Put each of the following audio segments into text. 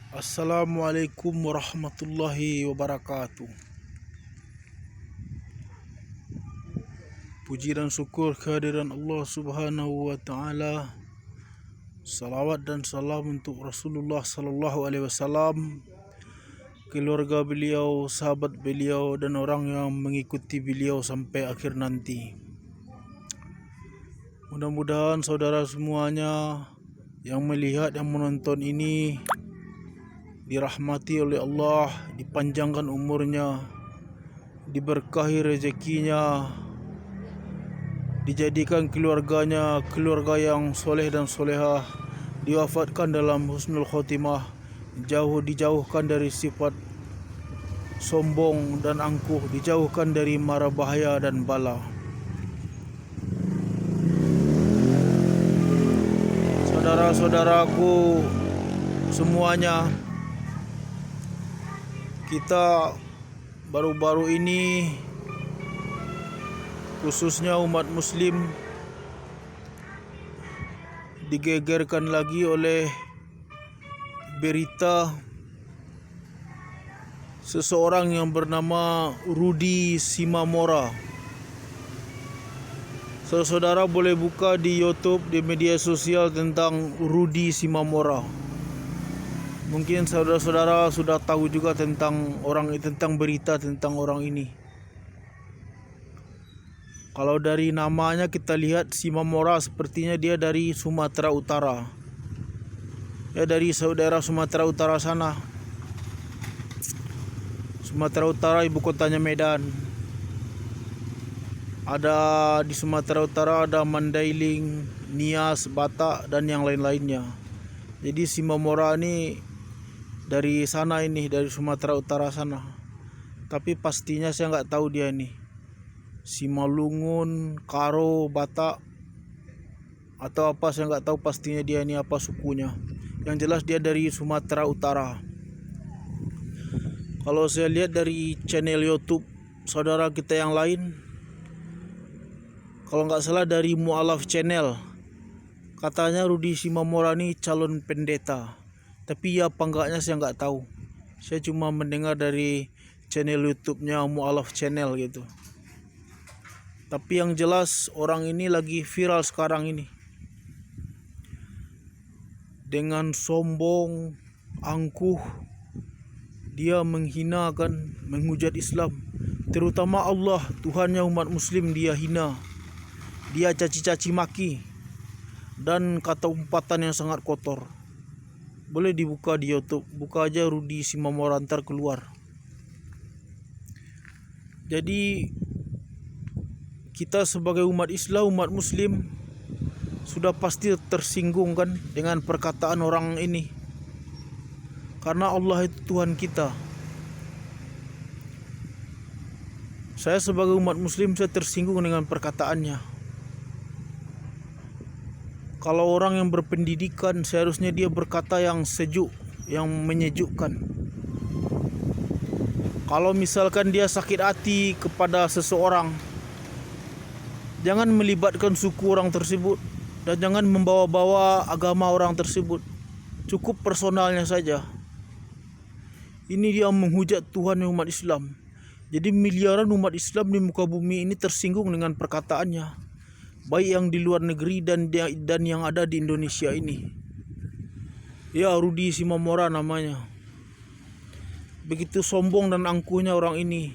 Assalamualaikum warahmatullahi wabarakatuh. Puji dan syukur kehadiran Allah Subhanahu wa taala. Salawat dan salam untuk Rasulullah sallallahu alaihi wasallam, keluarga beliau, sahabat beliau dan orang yang mengikuti beliau sampai akhir nanti. Mudah-mudahan saudara semuanya yang melihat, yang menonton ini dirahmati oleh Allah, dipanjangkan umurnya, diberkahi rezekinya, dijadikan keluarganya keluarga yang soleh dan solehah, diwafatkan dalam husnul khotimah, dijauhkan dari sifat sombong dan angkuh, dijauhkan dari mara bahaya dan bala. Saudara-saudaraku semuanya, kita baru-baru ini, khususnya umat muslim, digegerkan lagi oleh berita seseorang yang bernama Rudy Simamora. Saudara boleh buka di YouTube, di media sosial tentang Rudy Simamora. Mungkin saudara-saudara sudah tahu juga tentang berita tentang orang ini. Kalau dari namanya kita lihat Simamora, sepertinya dia dari Sumatera Utara. Ya, dari daerah Sumatera Utara sana. Sumatera Utara, ibu kotanya Medan. Ada di Sumatera Utara ada Mandailing, Nias, Batak dan yang lain-lainnya. Jadi Simamora ini dari sana, ini dari Sumatera Utara sana. Tapi pastinya saya nggak tahu dia ini Simalungun, Karo, Batak atau apa, saya nggak tahu pastinya dia ini apa sukunya. Yang jelas dia dari Sumatera Utara. Kalau saya lihat dari channel YouTube saudara kita yang lain, kalau nggak salah dari Mu'alaf Channel, katanya Rudy Simamora ini calon pendeta. Tapi ya apa enggaknya saya nggak tahu. Saya cuma mendengar dari channel YouTube-nya Mu'alaf Channel gitu. Tapi yang jelas orang ini lagi viral sekarang ini. Dengan sombong, angkuh, dia menghinakan, menghujat Islam, terutama Allah, Tuhannya umat muslim dia hina. Dia caci-caci maki dan kata umpatan yang sangat kotor. Boleh dibuka di YouTube, buka aja Rudy Simamora, ntar keluar. Jadi kita sebagai umat Islam, umat muslim, sudah pasti tersinggung kan dengan perkataan orang ini. Karena Allah itu Tuhan kita. Saya sebagai umat muslim, saya tersinggung dengan perkataannya. Kalau orang yang berpendidikan, seharusnya dia berkata yang sejuk, yang menyejukkan. Kalau misalkan dia sakit hati kepada seseorang, jangan melibatkan suku orang tersebut dan jangan membawa-bawa agama orang tersebut. Cukup personalnya saja. Ini dia menghujat Tuhan umat Islam. Jadi miliaran umat Islam di muka bumi ini tersinggung dengan perkataannya, baik yang di luar negeri dan yang ada di Indonesia ini. Ya, Rudy Simamora namanya. Begitu sombong dan angkuhnya orang ini,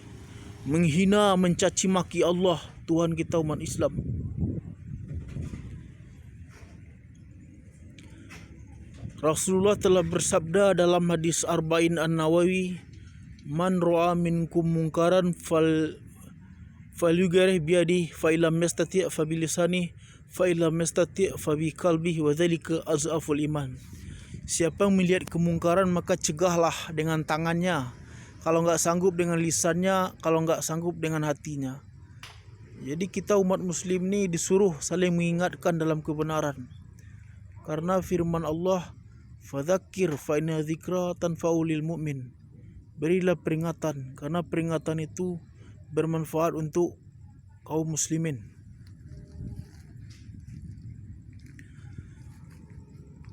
menghina, mencaci maki Allah, Tuhan kita umat Islam. Rasulullah telah bersabda dalam hadis Arba'in An-Nawawi, man ra'a minkum munkaran falyughayyirhu biyadihi fa illam yastati' fa bilisanihi fa illam yastati' fa biqalbihi wa dzalika azaful iman. Siapa yang melihat kemungkaran maka cegahlah dengan tangannya, kalau nggak sanggup dengan lisannya, kalau nggak sanggup dengan hatinya. Jadi kita umat muslim ini disuruh saling mengingatkan dalam kebenaran. Karena firman Allah, fadzakir fa inna dzikra tanfa'ul mu'min. Berilah peringatan, karena peringatan itu bermanfaat untuk kaum muslimin.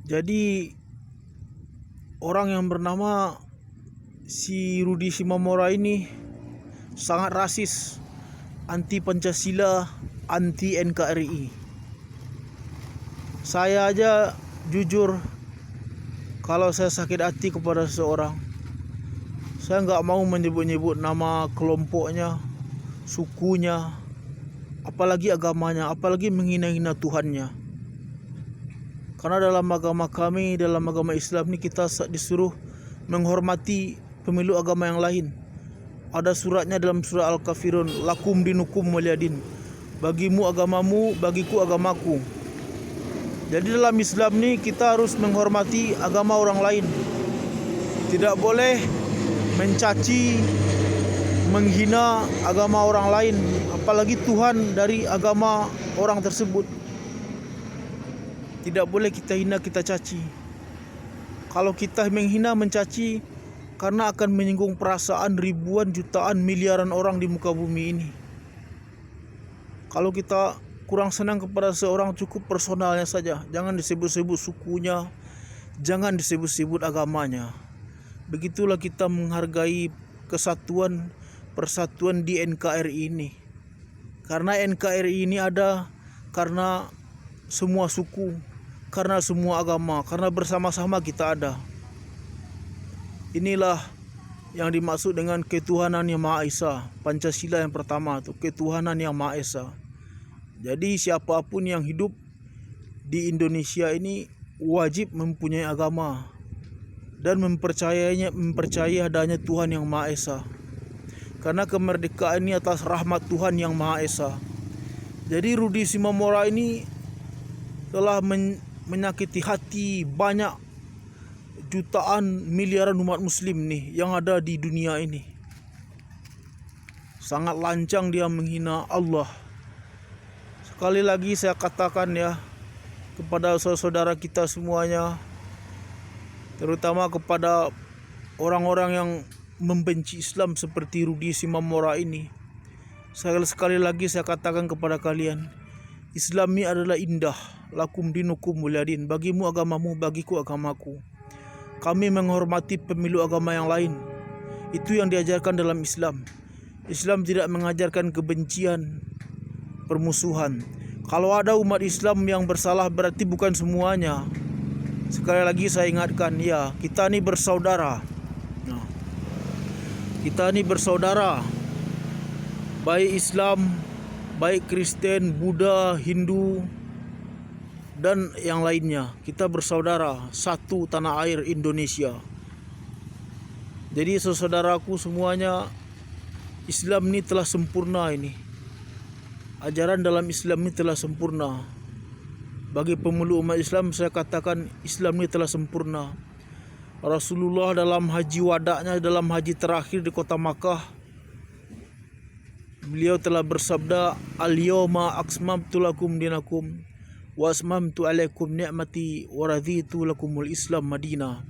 Jadi orang yang bernama si Rudi Simamora ini sangat rasis, anti Pancasila, anti NKRI. Saya aja jujur, kalau saya sakit hati kepada seseorang, saya nggak mau menyebut-nyebut nama kelompoknya, sukunya, apalagi agamanya, apalagi menghina-hina Tuhannya. Karena dalam agama kami, dalam agama Islam ini kita disuruh menghormati pemilu agama yang lain. Ada suratnya dalam surah Al-Kafirun, lakum dinukum waliyadin. Bagimu agamamu, bagiku agamaku. Jadi dalam Islam ini kita harus menghormati agama orang lain. Tidak boleh mencaci, menghina agama orang lain, apalagi Tuhan dari agama orang tersebut. Tidak boleh kita hina, kita caci. Kalau kita menghina, mencaci, karena akan menyinggung perasaan ribuan, jutaan, miliaran orang di muka bumi ini. Kalau kita kurang senang kepada seorang, cukup personalnya saja. Jangan disebut-sebut sukunya, jangan disebut-sebut agamanya. Begitulah kita menghargai kesatuan, persatuan di NKRI ini. Karena NKRI ini ada karena semua suku, karena semua agama, karena bersama-sama kita ada. Inilah yang dimaksud dengan ketuhanan yang Maha Esa. Pancasila yang pertama itu ketuhanan yang Maha Esa. Jadi siapapun yang hidup di Indonesia ini wajib mempunyai agama dan mempercayai adanya Tuhan yang Maha Esa. Karena kemerdekaan ini atas rahmat Tuhan yang Maha Esa. Jadi Rudi Simamora ini telah menyakiti hati banyak jutaan, miliaran umat muslim nih yang ada di dunia ini. Sangat lancang dia menghina Allah. Sekali lagi saya katakan ya, kepada saudara kita semuanya, terutama kepada orang-orang yang membenci Islam seperti Rudi Simamora ini, sekali lagi saya katakan kepada kalian, Islam ini adalah indah. Lakum dinukum waliyadin. Bagimu agamamu, bagiku agamaku. Kami menghormati pemilu agama yang lain. Itu yang diajarkan dalam Islam. Islam tidak mengajarkan kebencian, permusuhan. Kalau ada umat Islam yang bersalah, berarti bukan semuanya. Sekali lagi saya ingatkan, ya, kita ini bersaudara. Nah, kita ini bersaudara. Baik Islam, baik Kristen, Buddha, Hindu, dan yang lainnya. Kita bersaudara, satu tanah air Indonesia. Jadi saudaraku semuanya, Islam ini telah sempurna ini. Ajaran dalam Islam ini telah sempurna. Bagi pemeluk umat Islam, saya katakan Islam ini telah sempurna. Rasulullah dalam haji wadaknya, dalam haji terakhir di kota Makkah, beliau telah bersabda, al-yawma akmaltu lakum dinakum wa asmamtu alaikum ni'mati wa raditu lakumul Islam Madinah.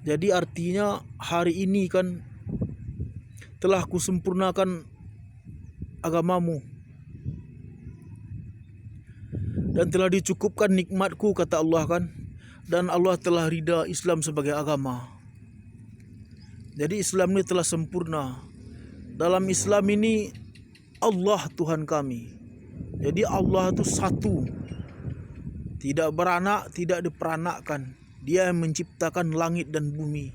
Jadi artinya hari ini kan telah kusempurnakan agamamu dan telah dicukupkan nikmatku, kata Allah kan, dan Allah telah ridha Islam sebagai agama. Jadi Islam ini telah sempurna. Dalam Islam ini Allah Tuhan kami. Jadi Allah itu satu, tidak beranak, tidak diperanakkan. Dia yang menciptakan langit dan bumi.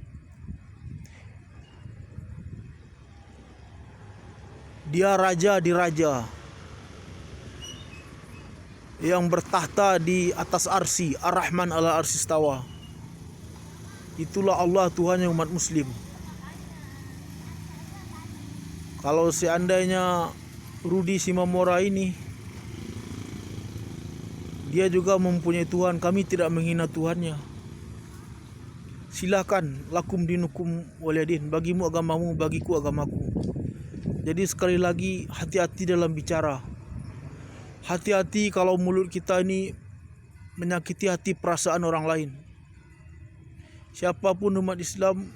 Dia raja di raja, yang bertahta di atas arsy, Ar-Rahman ala arsy istawa. Itulah Allah Tuhan yang umat muslim. Kalau seandainya Rudi Simamora ini, dia juga mempunyai Tuhan, kami tidak menghina Tuhannya. Silakan, lakum dinukum waliyadin. Bagimu agamamu, bagiku agamaku. Jadi sekali lagi, hati-hati dalam bicara. Hati-hati kalau mulut kita ini menyakiti hati perasaan orang lain. Siapapun umat Islam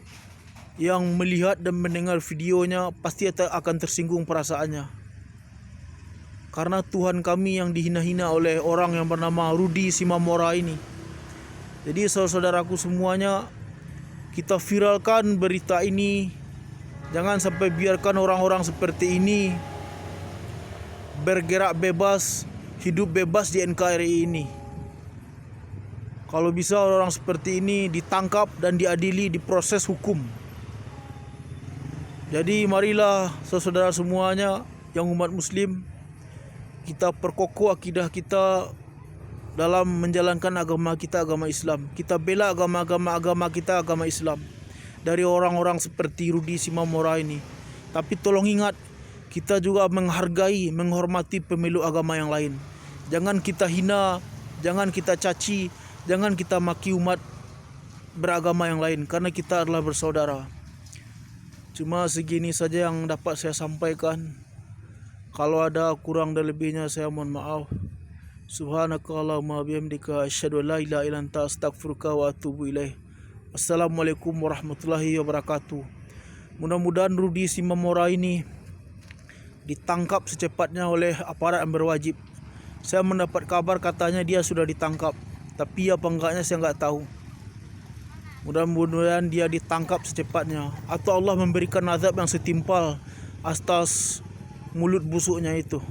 yang melihat dan mendengar videonya pasti akan tersinggung perasaannya. Karena Tuhan kami yang dihina-hina oleh orang yang bernama Rudi Simamora ini. Jadi saudaraku semuanya, kita viralkan berita ini. Jangan sampai biarkan orang-orang seperti ini bergerak bebas, hidup bebas di NKRI ini. Kalau bisa orang seperti ini ditangkap dan diadili, diproses hukum. Jadi marilah saudara semuanya yang umat muslim, kita perkokoh akidah kita dalam menjalankan agama kita, agama Islam. Kita bela agama kita, agama Islam, dari orang-orang seperti Rudi Simamora ini. Tapi tolong ingat, kita juga menghargai, menghormati pemeluk agama yang lain. Jangan kita hina, jangan kita caci, jangan kita maki umat beragama yang lain, karena kita adalah bersaudara. Cuma segini saja yang dapat saya sampaikan. Kalau ada kurang dan lebihnya saya mohon maaf. Subhanakallahumma bihamdika asyhadu an la ilaha illa anta astaghfiruka wa atubu ilaih. Assalamualaikum warahmatullahi wabarakatuh. Mudah-mudahan Rudi Simamora ini ditangkap secepatnya oleh aparat yang berwajib. Saya mendapat kabar katanya dia sudah ditangkap, tapi apa enggaknya saya enggak tahu. Mudah-mudahan dia ditangkap secepatnya, atau Allah memberikan azab yang setimpal atas mulut busuknya itu.